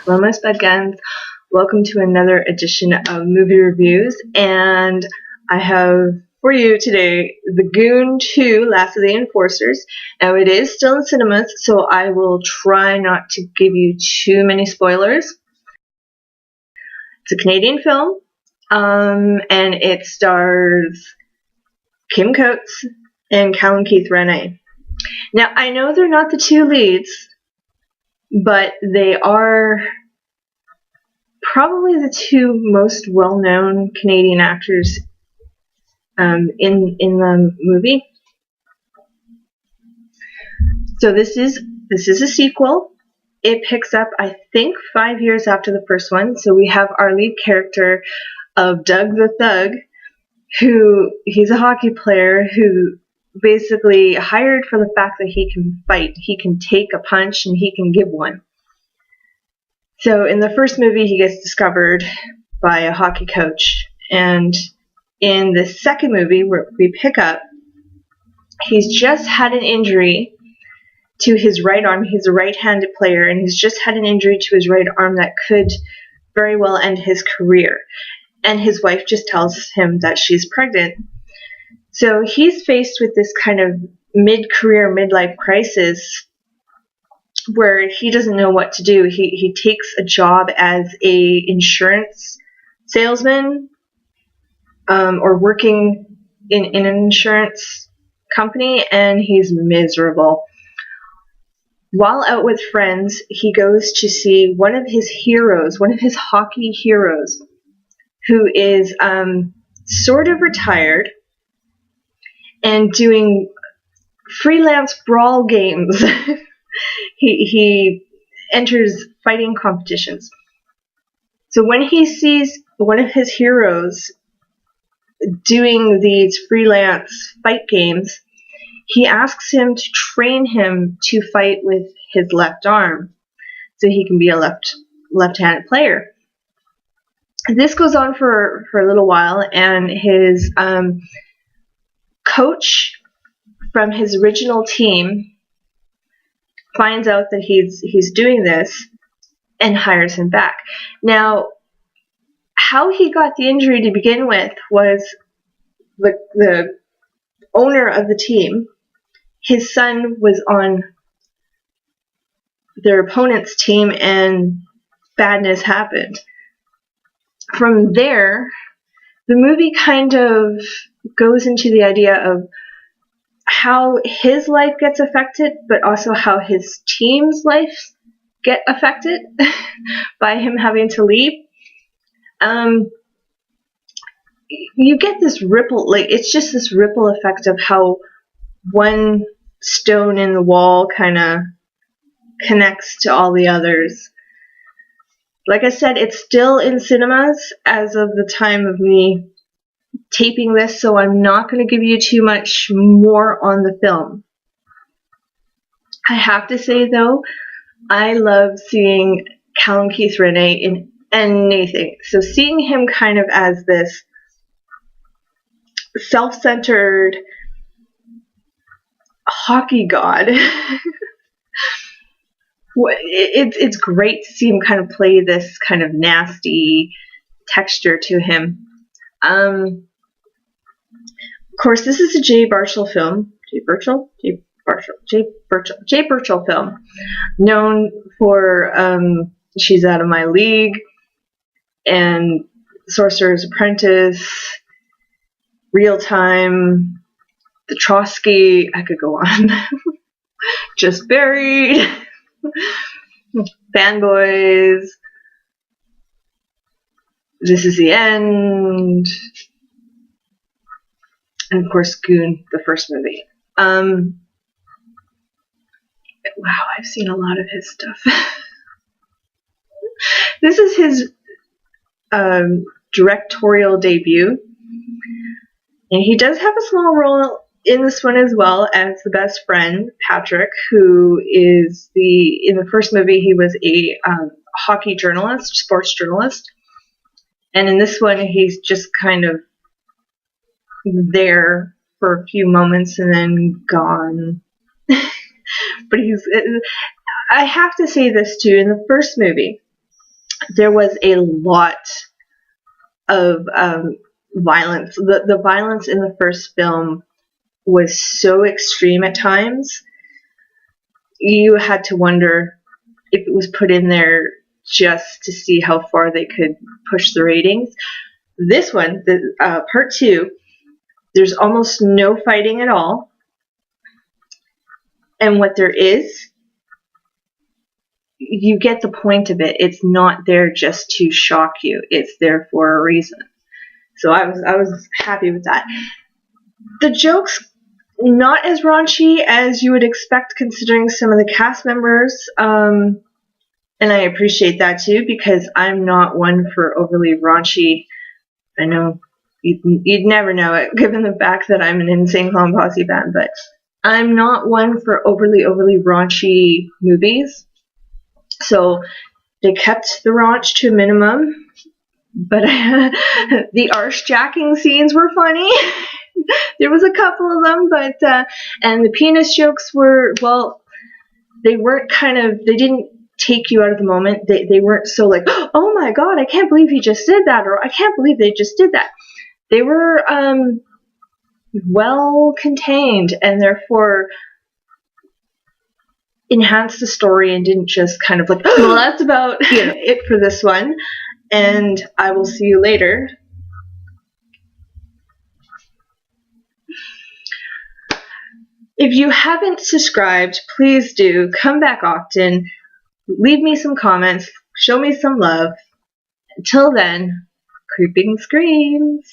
Hello, my spud guns. Welcome to another edition of movie reviews, and I have for you today the Goon 2: Last of the Enforcers. Now, it is still in cinemas, so I will try not to give you too many spoilers. It's a Canadian film, and it stars Kim Coates and Callum Keith Renee. Now, I know they're not the two leads, but they are probably the two most well-known Canadian actors in the movie. So this is a sequel. It picks up, I think, 5 years after the first one. So we have our lead character of Doug the Thug, he's a hockey player who basically hired for the fact that he can fight. He can take a punch and he can give one. So in the first movie, he gets discovered by a hockey coach. And in the second movie, where we pick up, he's just had an injury to his right arm. He's a right-handed player, and he's just had an injury to his right arm that could very well end his career. And his wife just tells him that she's pregnant. So he's faced with this kind of mid-career, midlife crisis where he doesn't know what to do. He takes a job as a insurance salesman, or working in an insurance company, and he's miserable. While out with friends, he goes to see one of his heroes, one of his hockey heroes, who is sort of retired and doing freelance brawl games. He enters fighting competitions. So when he sees one of his heroes doing these freelance fight games, he asks him to train him to fight with his left arm so he can be a left-handed player. This goes on for a little while, and his coach from his original team finds out that he's doing this and hires him back. Now, how he got the injury to begin with was the owner of the team. His son was on their opponent's team, and badness happened. From there, the movie kind of goes into the idea of how his life gets affected, but also how his team's life get affected by him having to leave. You get this ripple, it's just this ripple effect of how one stone in the wall kind of connects to all the others. Like I said, it's still in cinemas as of the time of me taping this, so I'm not going to give you too much more on the film. I have to say, though, I love seeing Callum Keith Renee in anything. So seeing him kind of as this self-centered hockey god, it's great to see him kind of play this kind of nasty texture to him. Of course, this is a Jay Baruchel film. Jay Baruchel film, known for She's Out of My League and Sorcerer's Apprentice, Real Time, The Trotsky. I could go on. Just Buried, Fanboys, This Is the End, and of course Goon, the first movie. Wow, I've seen a lot of his stuff. This is his directorial debut, and he does have a small role in this one as well as the best friend, Patrick, who is in the first movie he was a hockey journalist, sports journalist, and in this one he's just kind of there for a few moments and then gone. But I have to say this too, in the first movie, there was a lot of violence. The violence in the first film was so extreme at times. You had to wonder if it was put in there just to see how far they could push the ratings. This one, part 2, there's almost no fighting at all. And what there is, you get the point of it. It's not there just to shock you. It's there for a reason. So I was happy with that. The jokes, not as raunchy as you would expect considering some of the cast members. And I appreciate that too, because I'm not one for overly raunchy. I know you'd never know it given the fact that I'm an Insane Clown Posse fan, but I'm not one for overly raunchy movies. So they kept the raunch to a minimum, but the arse-jacking scenes were funny. There was a couple of them, but and the penis jokes were, well, they didn't take you out of the moment. They weren't so like, oh my god, I can't believe he just did that, or I can't believe they just did that. They were well contained, and therefore enhanced the story and didn't just kind of like, well, that's about it for this one, and I will see you later. If you haven't subscribed, please do. Come back often. Leave me some comments. Show me some love. Until then, creeping screams.